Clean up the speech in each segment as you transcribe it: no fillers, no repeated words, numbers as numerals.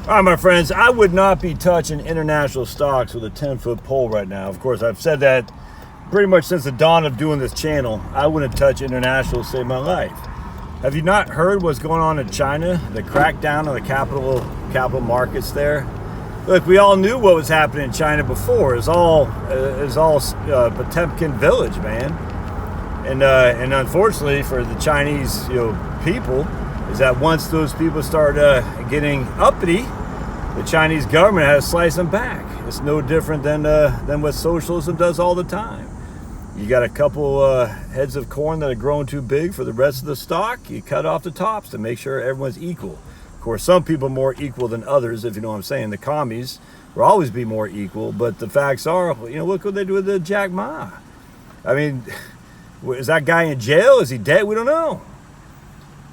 All right, my friends, I would not be touching international stocks with a 10-foot pole right now. Of course, I've said that pretty much since the dawn of doing this channel. I wouldn't touch international to save my life. Have you not heard what's going on in China? The crackdown on the capital markets there? Look, we all knew what was happening in China before. It's all Potemkin village, man. And unfortunately for the Chinese people, is that once those people start getting uppity, the Chinese government has to slice them back. It's no different than what socialism does all the time. You got a couple heads of corn that are growing too big for the rest of the stock. You cut off the tops to make sure everyone's equal. Of course, some people are more equal than others, if you know what I'm saying. The commies will always be more equal, but the facts are, look what they do with Jack Ma. I mean, is that guy in jail? Is he dead? We don't know.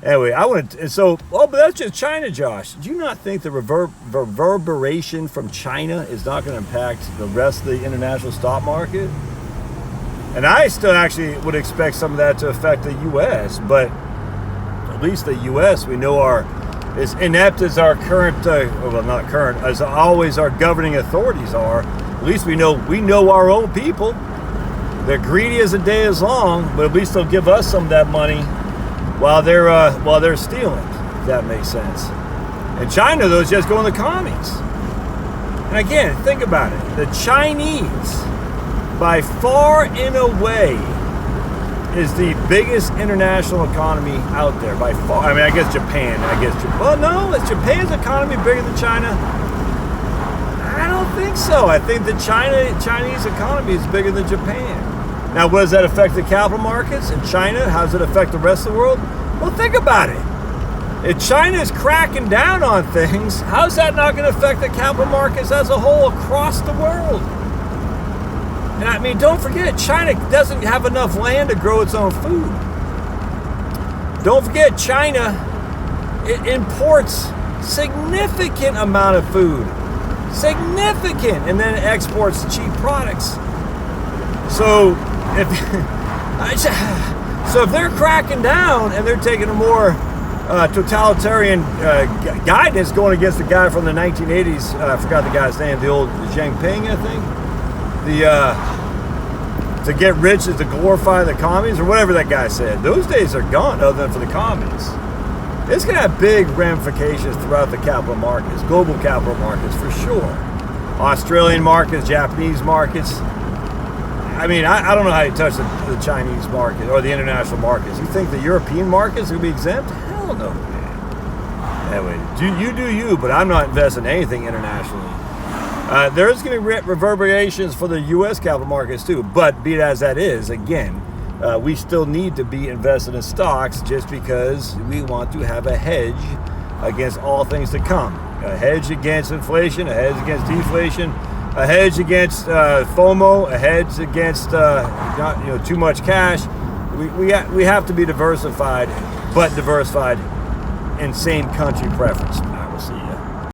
Anyway, but that's just China, Josh. Do you not think the reverberation from China is not going to impact the rest of the international stock market? And I still actually would expect some of that to affect the U.S., but at least the U.S. we know are as inept as our current, not current, as always our governing authorities are. At least we know our own people. They're greedy as the day is long, but at least they'll give us some of that money while they're stealing, if that makes sense. And China, though, is just going to commies. And again, think about it. The Chinese, by far and away, is the biggest international economy out there. By far. I mean, I guess Japan. Well, no, is Japan's economy bigger than China? I don't think so. I think the Chinese economy is bigger than Japan. Now, what does that affect the capital markets in China? How does it affect the rest of the world? Well, think about it. If China is cracking down on things, how's that not going to affect the capital markets as a whole across the world? And I mean, don't forget, China doesn't have enough land to grow its own food. Don't forget, China imports significant amount of food. Significant. And then exports cheap products. So if they're cracking down and they're taking a more totalitarian guidance going against the guy from the 1980s, I forgot the guy's name, the old Xi Jinping, I think. To get rich is to glorify the commies, or whatever that guy said. Those days are gone, other than for the commies. It's going to have big ramifications throughout the capital markets, global capital markets for sure. Australian markets, Japanese markets. I mean, I don't know how you touch the Chinese market or the international markets. You think the European markets will be exempt? Hell no, man. Anyway, you do you, but I'm not investing in anything internationally. There's going to be reverberations for the U.S. capital markets too, but be it as that is, again, we still need to be invested in stocks just because we want to have a hedge against all things to come. A hedge against inflation, a hedge against deflation, a hedge against FOMO, a hedge against too much cash. We have to be diversified, but diversified in same country preference.